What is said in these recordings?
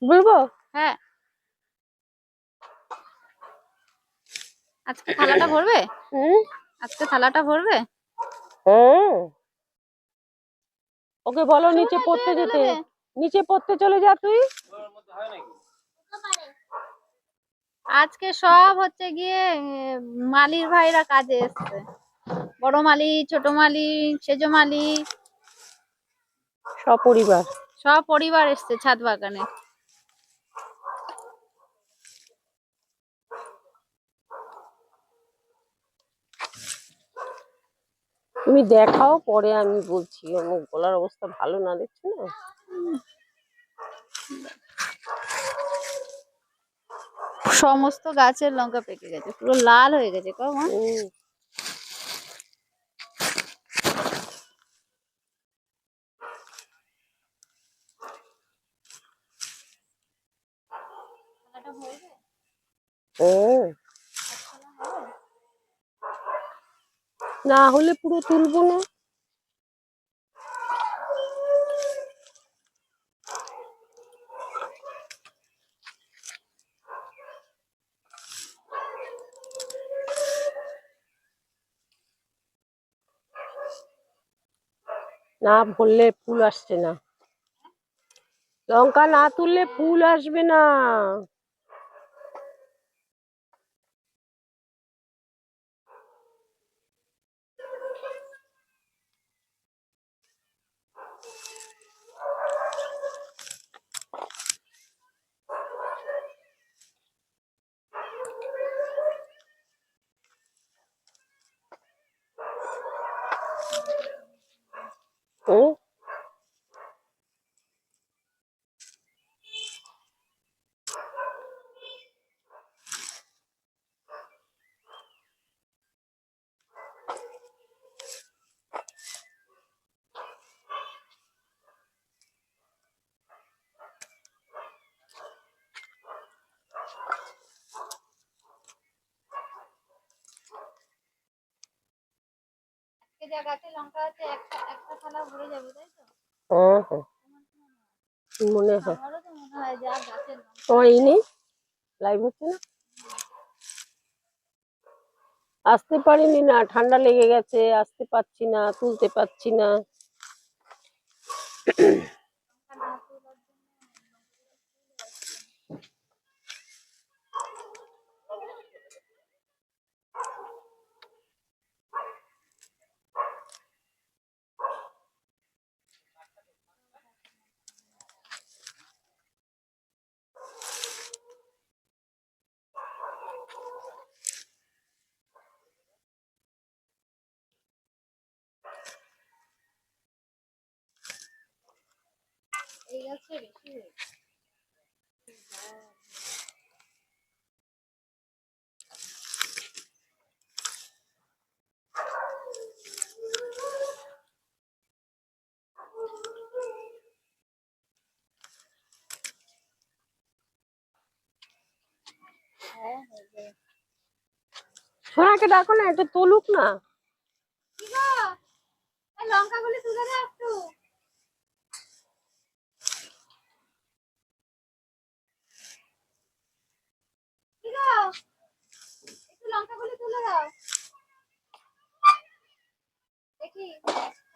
বলবো? হ্যাঁ, আজকে থালাটা ভরবে? হুম। আজকে থালাটা ভরবে? হুম। ওকে বলো শুভ নিচে মা, তুইও পড়তে ঢেলে যেতে। দে। নিচে পড়তে চলে যা তুই। আজকে সব হচ্ছে গিয়ে মালির ভাইরা কাজে এসছে। বড় মালি, ছোট মালি, সেজ মালি, সপরিবার। সব পরিবার এসছে ছাদ বাগানে। তুমি দেখাও, পরে আমি বলছি। আমার গলার অবস্থা ভালো না, দেখছো না? সমস্ত গাছের লঙ্কা পেকে গেছে, পুরো লাল হয়ে গেছে। কমা না হলে পুরো তুলবো না। না ভরলে ফুল আসছে না। লঙ্কা না তুললে ফুল আসবে না। হুম। গাছে লঙ্কা আছে, একটা একটা থালা ভরে যাবে, তাই তো? হ্যাঁ, মনে হয়। আমারও তো মনে হয় যে আর গাছের লঙ্কা তোমার এই নেই, লাইভ হচ্ছে না। আসতে পারিনি, না ঠান্ডা লেগে গেছে, আসতে পারছি না, তুলতে পারছি না। এই গাছে বেশি হয়েছে। সোনাকে ডাকো না, একটু তুলুক না। কি গো, এই লঙ্কাগুলি তুলে দাও একটু। কি গো, একটু লঙ্কাগুলি তুলে দাও দেখি।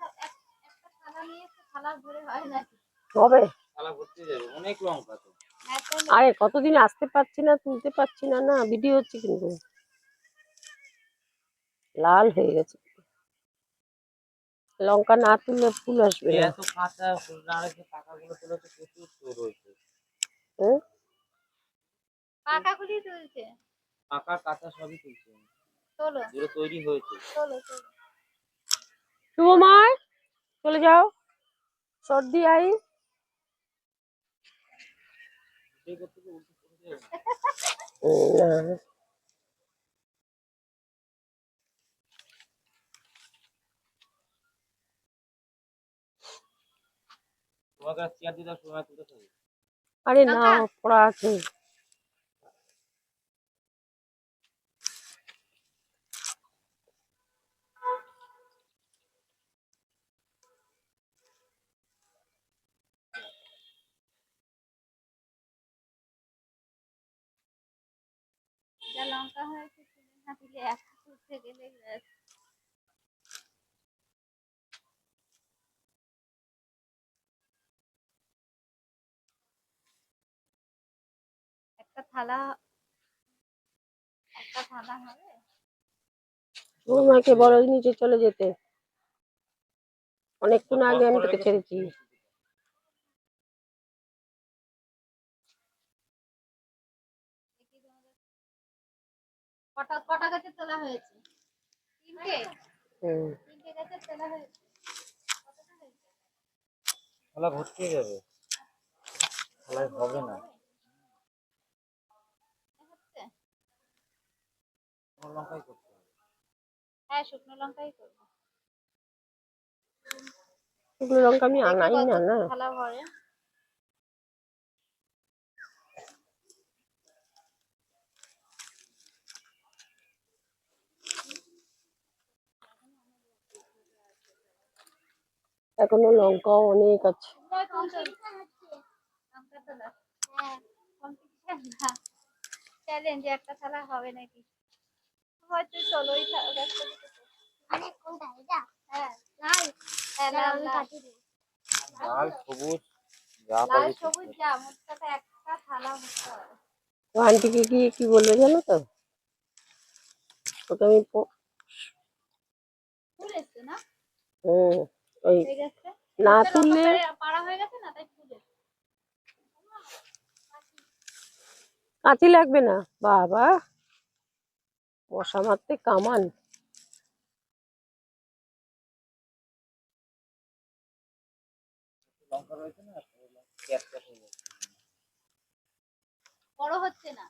একটা থালা নিয়ে, একটা থালা ভরে হয় নাকি? হবে। থালা ভর্তি হয়ে যাবে, অনেক লঙ্কা তো। হ্যাঁ, তাহলে আরে কতদিন আসতে পারছি না, তুলতে পারছি না। না ভিডিও হচ্ছে কিন্তু লাল হয়ে গেছে। লঙ্কা না তুললে ফুল আসবে না। এত কাঁচা না রেখে পাকাগুলো তুলে তো প্রচুর তো রয়েছে। হুম? পাকাগুলি তুলছে। পাকা কাঁচা সবই তুলছে, তোলো যেগুলো তৈরি হয়েছে। তোলো তোলো। শুভময় চলে যাও, সর্দি আই। সেই করতে তো উল্টো করে দেবে। না, তোমাকে আর চেয়ার দিতে সময় তুলতে থাকবে। আরে না, লঙ্কা পড়া আছে। লঙ্কা হয়েছে তুলে না দিলে একা তুলতে গেলে একটা থালা হবে। বৌমাকে বড় নিচে চলে যেতে, অনেকক্ষণ আগে আমি তোকে ছেড়েছি। কটা গাছের তোলা হয়েছে? তিনটে হুম। গাছের তোলা হয়েছে। কতটা হয়েছে? থালা ভর্তি হয়ে যাবে, থালায় হবে না। হচ্ছে? শুকনো লঙ্কাই করতে হবে। হ্যাঁ, শুকনো লঙ্কাই করবো। শুকনো লঙ্কা আমি দেখি আনাই না না। কত থালা ভরে। এখনো লঙ্কাও অনেক আছে। লঙ্কা তোলা। হ্যাঁ, কম্পিটিশন না, চ্যালেঞ্জ। একটা থালা হবে নাকি? হয়তো চলো ওই গাছটা দিকে। আরে কোনটা এটা? হ্যাঁ লাল। হ্যাঁ, লাল লাল কাটি দে। লাল সবুজ যা লাল পাবি সবুজ যা, মোট কথা একটা থালা হতে হবে। ও আন্টিকে গিয়ে কি বলবে জানো তো? ওকে আমি ফুল এসছে না ওই এই গাছটা? না গাছটা লঙ্কা তুললে পাড়া হয়ে গেছে না, তাই ফুল এসছে। কাঁচি লাগবে না। বাবা, মশা মারতে কামান। লঙ্কা রয়েছে না, ক্যাট ক্যাট হয়ে যাচ্ছে। বড় হচ্ছে না।